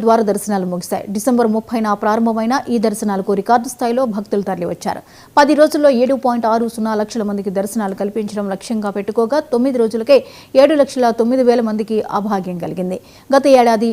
ద్వార దర్శనాలు ముగిశాయి. డిసెంబర్ 30న ప్రారంభమైన ఈ దర్శనాలకు రికార్డు స్థాయిలో భక్తులు తరలివచ్చారు. 10 రోజుల్లో 7.60 లక్షల మందికి దర్శనాలు కల్పించడం లక్ష్యంగా పెట్టుకోగా 9 రోజులకే 7,09,000 మందికి ఆ భాగ్యం కలిగింది. గత ఏడాది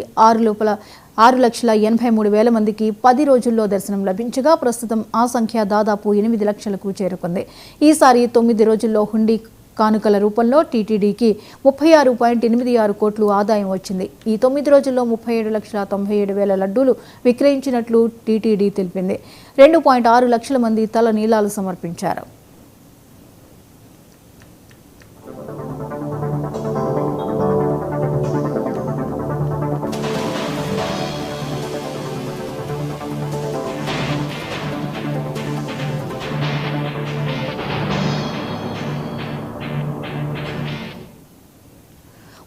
6,83,000 మందికి 10 రోజుల్లో దర్శనం లభించగా ప్రస్తుతం ఆ సంఖ్య దాదాపు 8 లక్షలకు చేరుకుంది. ఈసారి 9 రోజుల్లో హుండీ కానుకల రూపంలో టీటీడీకి 36.86 కోట్లు ఆదాయం వచ్చింది. ఈ 9 రోజుల్లో 37,97,000 లడ్డూలు విక్రయించినట్లు టీటీడీ తెలిపింది. 2.6 లక్షల మంది తల నీలాలు సమర్పించారు.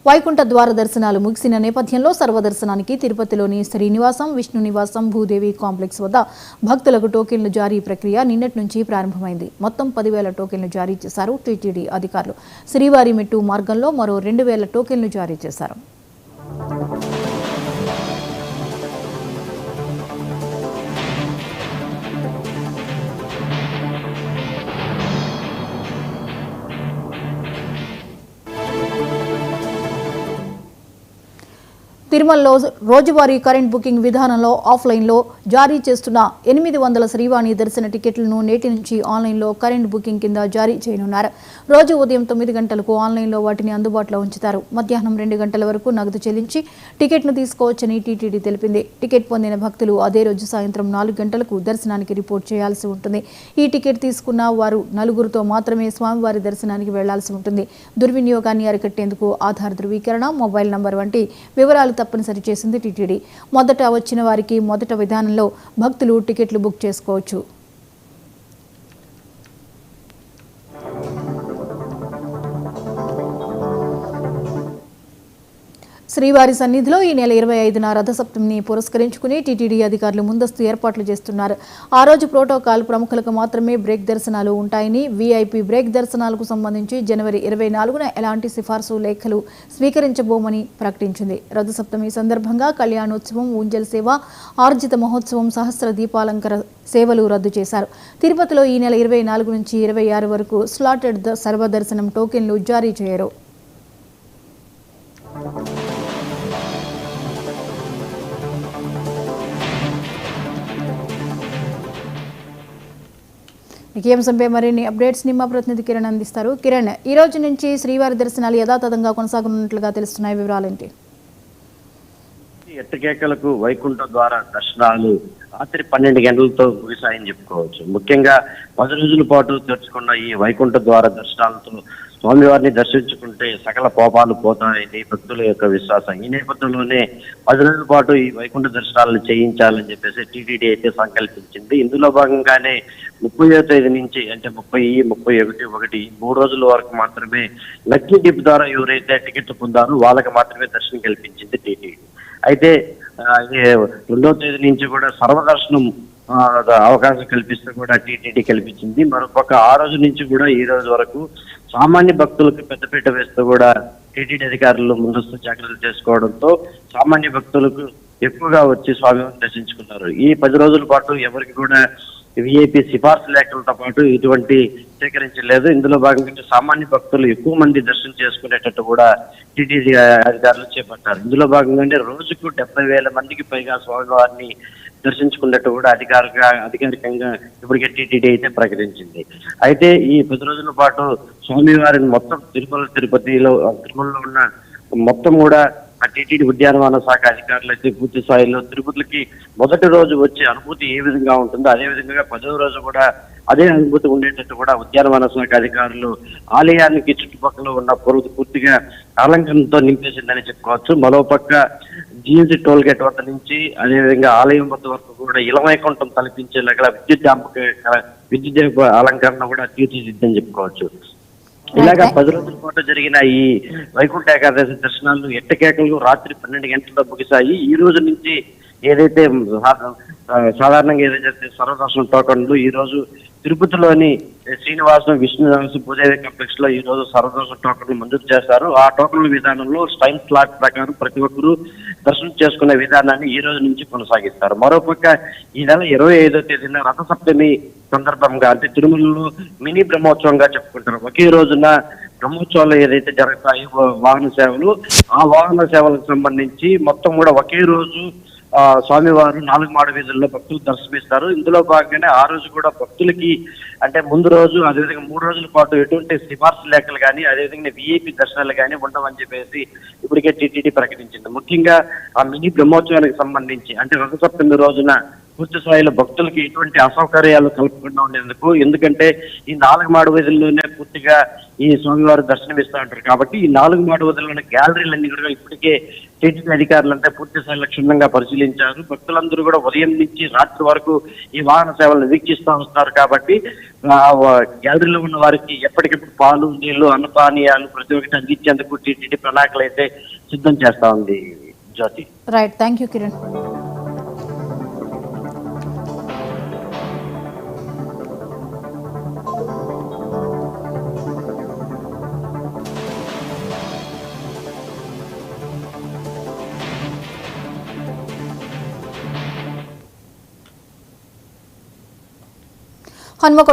వైకుంఠ ద్వార దర్శనాలు ముగిసిన నేపథ్యంలో సర్వదర్శనానికి తిరుపతిలోని శ్రీనివాసం, విష్ణు నివాసం, భూదేవి కాంప్లెక్స్ వద్ద భక్తులకు టోకెన్లు జారీ ప్రక్రియ నిన్నటి నుంచి ప్రారంభమైంది. మొత్తం 10,000 టోకెన్లు జారీ చేశారు టీటీడీ అధికారులు. శ్రీవారి మెట్టు మార్గంలో మరో 2,000 టోకెన్లు జారీ చేశారు. తిరుమలలో రోజువారీ కరెంట్ బుకింగ్ విధానంలో ఆఫ్లైన్లో జారీ చేస్తున్న 800 శ్రీవాణి దర్శన టికెట్లను నేటి నుంచి ఆన్లైన్లో కరెంట్ బుకింగ్ కింద జారీ చేయనున్నారు. రోజు ఉదయం 9 గంటలకు ఆన్లైన్లో వాటిని అందుబాటులో ఉంచుతారు. మధ్యాహ్నం 2 గంటల వరకు నగదు చెల్లించి టికెట్ను తీసుకోవచ్చని టీటీడీ తెలిపింది. టికెట్ పొందిన భక్తులు అదే రోజు సాయంత్రం 4 గంటలకు దర్శనానికి రిపోర్ట్ చేయాల్సి ఉంటుంది. ఈ టికెట్ తీసుకున్న వారు నలుగురితో మాత్రమే స్వామివారి దర్శనానికి వెళ్లాల్సి ఉంటుంది. దుర్వినియోగాన్ని అరికట్టేందుకు ఆధార్ ధృవీకరణ, మొబైల్ నంబర్ వంటి వివరాలు తప్పనిసరి చేసింది టీటీడీ. మొదట వచ్చిన వారికి మొదట విధానంలో భక్తులు టికెట్లు బుక్ చేసుకోవచ్చు. శ్రీవారి సన్నిధిలో ఈ నెల 25న రథసప్తమిని పురస్కరించుకుని టీటీడీ అధికారులు ముందస్తు ఏర్పాట్లు చేస్తున్నారు. ఆ రోజు ప్రోటోకాల్ ప్రముఖులకు మాత్రమే బ్రేక్ దర్శనాలు ఉంటాయని, వీఐపీ బ్రేక్ దర్శనాలకు సంబంధించి జనవరి 24న ఎలాంటి సిఫార్సు లేఖలు స్వీకరించబోమని ప్రకటించింది. రథసప్తమి సందర్భంగా కళ్యాణోత్సవం, ఊంజల్ సేవ, ఆర్జిత మహోత్సవం, సహస్ర దీపాలంకర సేవలు రద్దు చేశారు. తిరుపతిలో ఈ నెల 24 నుంచి 26 వరకు స్లాటెడ్ సర్వదర్శనం టోకెన్లు జారీ చేయరు. ఈ అంశంపై మరిన్ని అప్డేట్స్ మా ప్రతినిధి కిరణ్ అందిస్తారు. కిరణ్, ఈ రోజు నుంచి శ్రీవారి దర్శనాలు యథాతథంగా కొనసాగనున్నట్లుగా తెలుస్తున్నాయి, వివరాలేంటి? ఎట్టకేకలకు వైకుంఠ ద్వార దర్శనాలు రాత్రి 12 గంటలతో ముగిశాయని చెప్పుకోవచ్చు. ముఖ్యంగా 10 రోజుల పాటు తెరుచుకున్న ఈ వైకుంఠ ద్వార దర్శనాలతో స్వామివారిని దర్శించుకుంటే సకల కోపాలు పోతాయని భక్తుల యొక్క విశ్వాసం. ఈ నేపథ్యంలోనే 10 రోజుల పాటు ఈ వైకుంఠ దర్శనాలను చేయించాలని చెప్పేసి టీటీడీ అయితే సంకల్పించింది. ఇందులో భాగంగానే 30వ తేదీ నుంచి అంటే 30, 31, 3 రోజుల వరకు మాత్రమే లక్కీ డిప్ ద్వారా ఎవరైతే టికెట్ పొందారో వాళ్ళకి మాత్రమే దర్శనం కల్పించింది టీటీడీ. అయితే 2వ తేదీ నుంచి కూడా సర్వదర్శనం అవకాశం కల్పిస్తూ కూడా టీటీడీ కల్పించింది. మరొక ఆ రోజు నుంచి కూడా ఈ రోజు వరకు సామాన్య భక్తులకు పెద్దపీట వేస్తూ కూడా టీటీడీ అధికారులు ముందస్తు జాగ్రత్తలు చేసుకోవడంతో సామాన్య భక్తులకు ఎక్కువగా వచ్చి స్వామివారిని దర్శించుకున్నారు. ఈ 10 రోజుల పాటు ఎవరికి కూడా విఐపి సిఫార్సు లేఖలతో పాటు ఇటువంటి సేకరించలేదు. ఇందులో భాగంగా సామాన్య భక్తులు ఎక్కువ మంది దర్శనం చేసుకునేటట్టు కూడా టీటీడీ అధికారులు చేపట్టారు. ఇందులో భాగంగానే రోజుకు 70,000 మందికి పైగా స్వామివారిని దర్శించుకున్నట్టు కూడా అధికారికంగా ఇప్పటికే టీటీడీ అయితే ప్రకటించింది. అయితే ఈ 10 రోజుల పాటు స్వామివారిని మొత్తం తిరుమలలో ఉన్న మొత్తం కూడా టీటీడీ ఉద్యానవన శాఖ అధికారులు అయితే పూర్తి స్థాయిలో తిరుపతికి మొదటి రోజు వచ్చే అనుభూతి ఏ విధంగా ఉంటుందో అదే విధంగా 10వ రోజు కూడా అదే అనుభూతి ఉండేటట్టు కూడా ఉద్యానవన శాఖ అధికారులు ఆలయానికి చుట్టుపక్కల ఉన్న పూర్తిగా అలంకరణతో నింపేసిందని చెప్పుకోవచ్చు. మరోపక్క జిఎన్సీ టోల్ గేట్ వద్ద నుంచి అదేవిధంగా ఆలయం వద్ద వరకు కూడా ఇలవైకుంఠం తలపించేలాగా విద్యుత్ దీప అలంకరణ కూడా తీర్చిదిద్దని చెప్పుకోవచ్చు. ఇలాగా 10 రోజుల పాటు జరిగిన ఈ వైకుంఠ ఏకాదశి దర్శనాలు ఎట్టకేకలు రాత్రి 12 గంటల్లో ముగిశాయి. ఈ రోజు నుంచి ఏదైతే సాధారణంగా ఏదైతే సర్వదర్శనం టోకన్లు ఈ రోజు తిరుపతిలోని శ్రీనివాసం విష్ణునివాసం భూదేవి కాంప్లెక్స్ లో ఈ రోజు సర్వదర్శన టోకన్లు మంజూరు చేశారు. ఆ టోకన్ల విధానంలో టైం స్లాట్ ప్రకారం ప్రతి ఒక్కరూ దర్శనం చేసుకునే విధానాన్ని ఈ రోజు నుంచి కొనసాగిస్తారు. మరోపక్క ఈ నెల 25వ తేదీన రథసప్తమి సందర్భంగా అంటే తిరుమలలో మినీ బ్రహ్మోత్సవంగా చెప్పుకుంటారు. ఒకే రోజున బ్రహ్మోత్సవాలు ఏదైతే జరుగుతాయో వాహన సేవలు, ఆ వాహన సేవలకు సంబంధించి మొత్తం కూడా ఒకే రోజు స్వామివారు 4 మాడ వీధుల్లో భక్తులు దర్శనమిస్తారు. ఇందులో భాగంగానే ఆ రోజు కూడా భక్తులకి అంటే ముందు రోజు అదేవిధంగా 3 రోజుల పాటు ఎటువంటి సిఫార్సు లేఖలు కానీ అదేవిధంగా విఐపి దర్శనాలు కానీ ఉండవని చెప్పేసి ఇప్పటికే టీటీడీ ప్రకటించింది. ముఖ్యంగా ఆ మినీ బ్రహ్మోత్సవానికి సంబంధించి అంటే రథసప్తమి రోజున పూర్తి స్థాయిలో భక్తులకి ఎటువంటి అసౌకర్యాలు కలగకుండా ఉండేందుకు, ఎందుకంటే ఈ 4 మాడ వీధుల్లోనే పూర్తిగా ఈ స్వామివారు దర్శనమిస్తూ ఉంటారు కాబట్టి ఈ 4 మాడ వీధుల్లోని గ్యాలరీలన్నీ కూడా ఇప్పటికే టీటీడీ అధికారులంతా పూర్తి స్థాయిలో క్షుణ్ణంగా పరిశీలించారు. భక్తులందరూ కూడా ఉదయం నుంచి రాత్రి వరకు ఈ వాహన సేవలను వీక్షిస్తూ వస్తున్నారు కాబట్టి గ్యాలరీలో ఉన్న వారికి ఎప్పటికప్పుడు పాలు, నీళ్లు, అన్నపానీయాలు ప్రతి ఒక్కటి అందించేందుకు టీటీడీ ప్రణాళికలు అయితే సిద్ధం చేస్తా ఉంది. Jyoti. Right, thank you Kiran. Hanamkonda